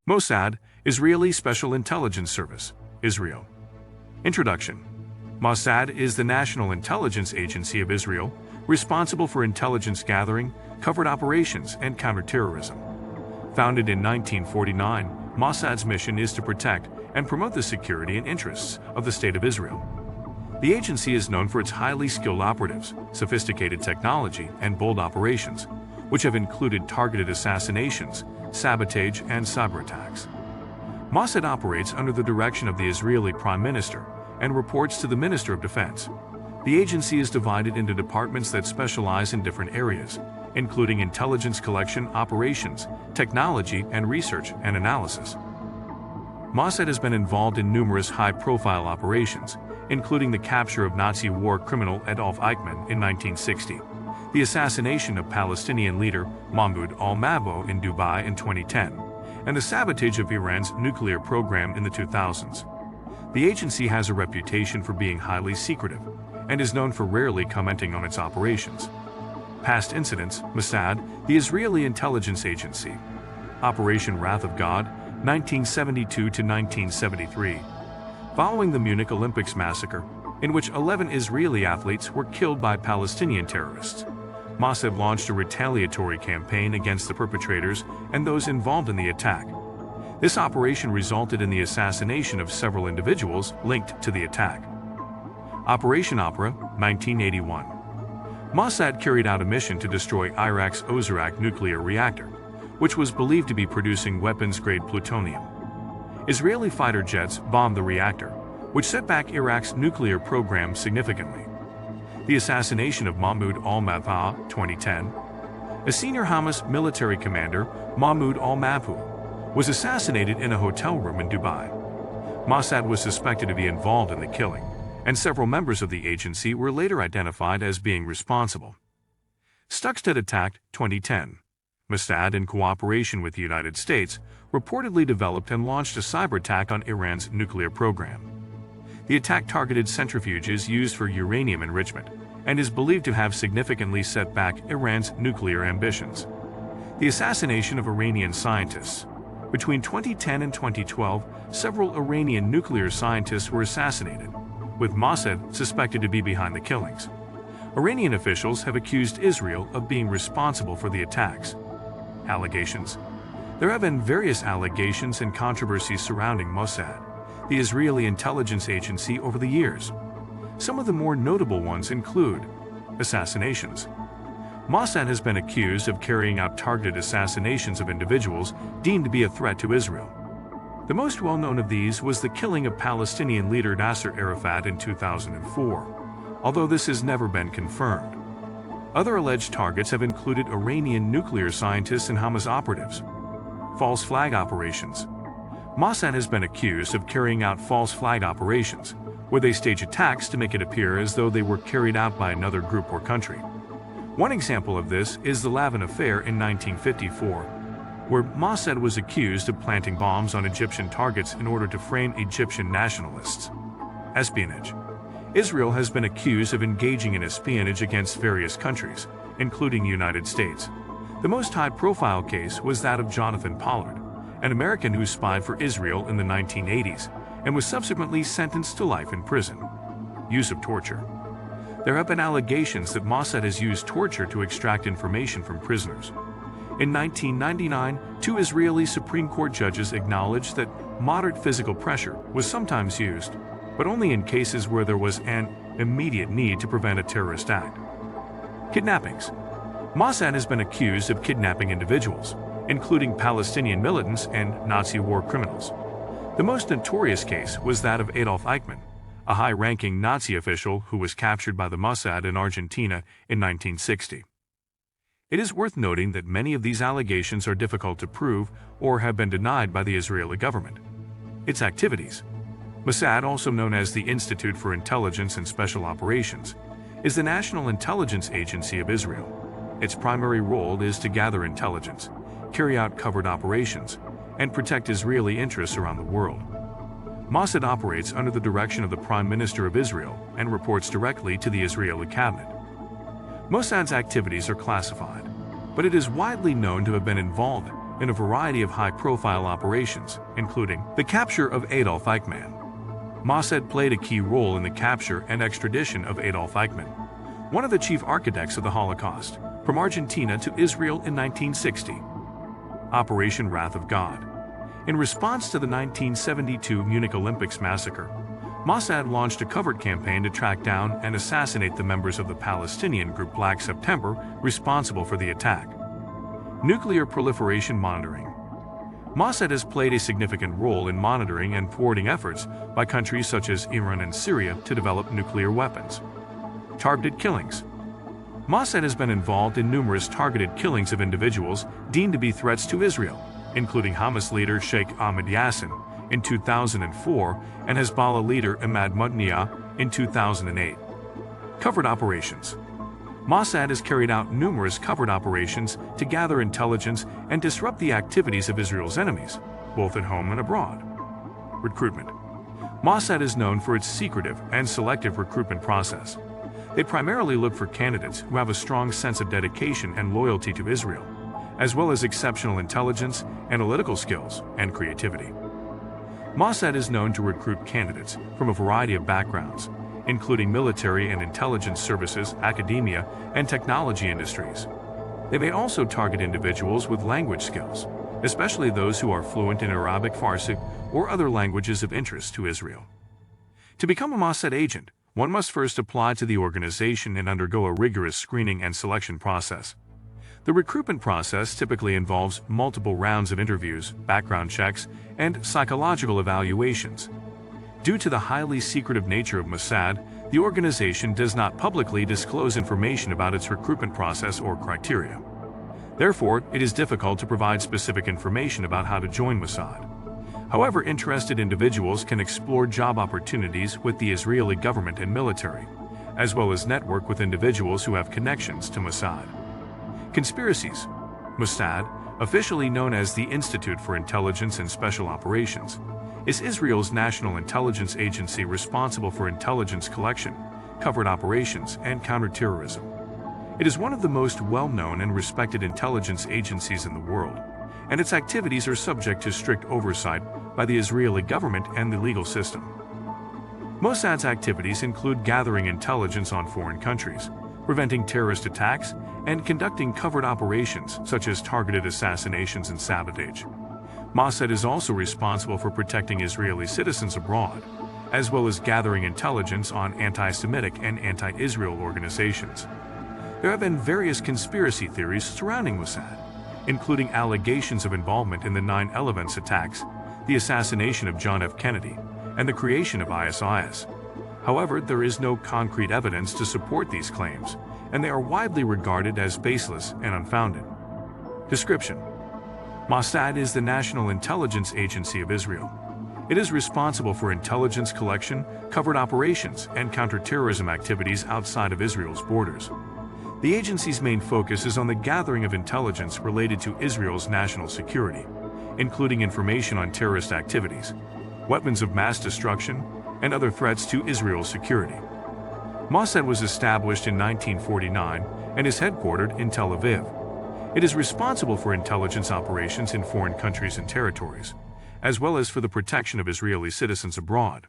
Mossad, Israeli Special Intelligence Service, Israel. Introduction. Mossad is the national intelligence agency of Israel, responsible for intelligence gathering, covert operations, and counter-terrorism. Founded in 1949, Mossad's mission is to protect and promote the security and interests of the State of Israel. The agency is known for its highly skilled operatives, sophisticated technology, and bold operations, which have included targeted assassinations, sabotage, and cyber attacks. Mossad operates under the direction of the Israeli Prime Minister and reports to the Minister of Defense. The agency is divided into departments that specialize in different areas, including intelligence collection, operations, technology, and research and analysis. Mossad has been involved in numerous high-profile operations, including the capture of Nazi war criminal Adolf Eichmann in 1960, the assassination of Palestinian leader Mahmoud al-Mabhouh in Dubai in 2010, and the sabotage of Iran's nuclear program in the 2000s. The agency has a reputation for being highly secretive and is known for rarely commenting on its operations. Past incidents: Mossad, the Israeli intelligence agency. Operation Wrath of God, 1972 to 1973. Following the Munich Olympics massacre, in which 11 Israeli athletes were killed by Palestinian terrorists, Mossad launched a retaliatory campaign against the perpetrators and those involved in the attack. This operation resulted in the assassination of several individuals linked to the attack. Operation Opera, 1981. Mossad carried out a mission to destroy Iraq's Ozark nuclear reactor, which was believed to be producing weapons-grade plutonium. Israeli fighter jets bombed the reactor, which set back Iraq's nuclear program significantly. The assassination of Mahmoud al-Mabhouh, 2010. A senior Hamas military commander, Mahmoud al-Mabhouh, was assassinated in a hotel room in Dubai. Mossad was suspected to be involved in the killing, and several members of the agency were later identified as being responsible. Stuxnet attack, 2010. Mossad, in cooperation with the United States, reportedly developed and launched a cyber attack on Iran's nuclear program. The attack targeted centrifuges used for uranium enrichment and is believed to have significantly set back Iran's nuclear ambitions. The assassination of Iranian scientists. Between 2010 and 2012, several Iranian nuclear scientists were assassinated, with Mossad suspected to be behind the killings. Iranian officials have accused Israel of being responsible for the attacks. Allegations. There have been various allegations and controversies surrounding Mossad, the Israeli intelligence agency, over the years. Some of the more notable ones include assassinations. Mossad has been accused of carrying out targeted assassinations of individuals deemed to be a threat to Israel. The most well-known of these was the killing of Palestinian leader Nasser Arafat in 2004, although this has never been confirmed. Other alleged targets have included Iranian nuclear scientists and Hamas operatives. False flag operations. Mossad has been accused of carrying out false flag operations, where they stage attacks to make it appear as though they were carried out by another group or country. One example of this is the Lavin affair in 1954, where Mossad was accused of planting bombs on Egyptian targets in order to frame Egyptian nationalists. Espionage. Israel has been accused of engaging in espionage against various countries, including the United States. The most high-profile case was that of Jonathan Pollard, an American who spied for Israel in the 1980s and was subsequently sentenced to life in prison. Use of torture. There have been allegations that Mossad has used torture to extract information from prisoners. In 1999, 2 Israeli Supreme Court judges acknowledged that moderate physical pressure was sometimes used, but only in cases where there was an immediate need to prevent a terrorist act. Kidnappings. Mossad has been accused of kidnapping individuals, including Palestinian militants and Nazi war criminals. The most notorious case was that of Adolf Eichmann, a high-ranking Nazi official who was captured by the Mossad in Argentina in 1960. It is worth noting that many of these allegations are difficult to prove or have been denied by the Israeli government. Its activities. Mossad, also known as the Institute for Intelligence and Special Operations, is the national intelligence agency of Israel. Its primary role is to gather intelligence, carry out covert operations, and protect Israeli interests around the world. Mossad operates under the direction of the Prime Minister of Israel and reports directly to the Israeli cabinet. Mossad's activities are classified, but it is widely known to have been involved in a variety of high-profile operations, including the capture of Adolf Eichmann. Mossad played a key role in the capture and extradition of Adolf Eichmann, one of the chief architects of the Holocaust, from Argentina to Israel in 1960. Operation Wrath of God. In response to the 1972 Munich Olympics massacre, Mossad launched a covert campaign to track down and assassinate the members of the Palestinian group Black September responsible for the attack. Nuclear proliferation monitoring. Mossad has played a significant role in monitoring and thwarting efforts by countries such as Iran and Syria to develop nuclear weapons. Targeted killings. Mossad has been involved in numerous targeted killings of individuals deemed to be threats to Israel, including Hamas leader Sheikh Ahmed Yassin in 2004 and Hezbollah leader Ahmad Mudniah in 2008. Covert operations. Mossad has carried out numerous covert operations to gather intelligence and disrupt the activities of Israel's enemies, both at home and abroad. Recruitment. Mossad is known for its secretive and selective recruitment process. They primarily look for candidates who have a strong sense of dedication and loyalty to Israel, as well as exceptional intelligence, analytical skills, and creativity. Mossad is known to recruit candidates from a variety of backgrounds, including military and intelligence services, academia, and technology industries. They may also target individuals with language skills, especially those who are fluent in Arabic, Farsi, or other languages of interest to Israel. To become a Mossad agent, one must first apply to the organization and undergo a rigorous screening and selection process. The recruitment process typically involves multiple rounds of interviews, background checks, and psychological evaluations. Due to the highly secretive nature of Mossad, the organization does not publicly disclose information about its recruitment process or criteria. Therefore, it is difficult to provide specific information about how to join Mossad. However, interested individuals can explore job opportunities with the Israeli government and military, as well as network with individuals who have connections to Mossad. Conspiracies. Mossad, officially known as the Institute for Intelligence and Special Operations, is Israel's national intelligence agency responsible for intelligence collection, covert operations, and counter-terrorism. It is one of the most well-known and respected intelligence agencies in the world, and its activities are subject to strict oversight by the Israeli government and the legal system. Mossad's activities include gathering intelligence on foreign countries, preventing terrorist attacks, and conducting covert operations such as targeted assassinations and sabotage. Mossad is also responsible for protecting Israeli citizens abroad, as well as gathering intelligence on anti-Semitic and anti-Israel organizations. There have been various conspiracy theories surrounding Mossad, including allegations of involvement in the 9/11 attacks, the assassination of John F. Kennedy, and the creation of ISIS. However, there is no concrete evidence to support these claims, and they are widely regarded as baseless and unfounded. Description: Mossad is the national intelligence agency of Israel. It is responsible for intelligence collection, covert operations, and counter-terrorism activities outside of Israel's borders. The agency's main focus is on the gathering of intelligence related to Israel's national security, including information on terrorist activities, weapons of mass destruction, and other threats to Israel's security. Mossad was established in 1949 and is headquartered in Tel Aviv. It is responsible for intelligence operations in foreign countries and territories, as well as for the protection of Israeli citizens abroad.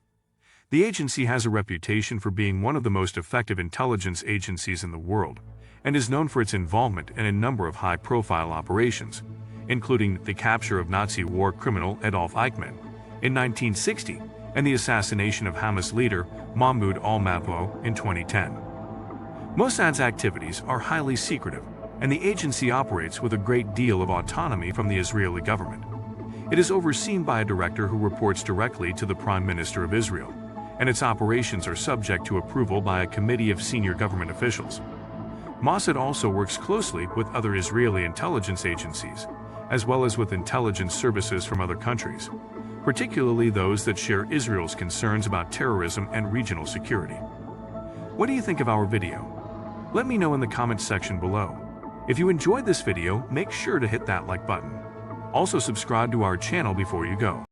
The agency has a reputation for being one of the most effective intelligence agencies in the world, and is known for its involvement in a number of high-profile operations, including the capture of Nazi war criminal Adolf Eichmann in 1960 and the assassination of Hamas leader Mahmoud al-Mabhouh in 2010. Mossad's activities are highly secretive, and the agency operates with a great deal of autonomy from the Israeli government. It is overseen by a director who reports directly to the Prime Minister of Israel, and its operations are subject to approval by a committee of senior government officials. Mossad also works closely with other Israeli intelligence agencies, as well as with intelligence services from other countries, particularly those that share Israel's concerns about terrorism and regional security. What do you think of our video? Let me know in the comments section below. If you enjoyed this video, make sure to hit that like button. Also subscribe to our channel before you go.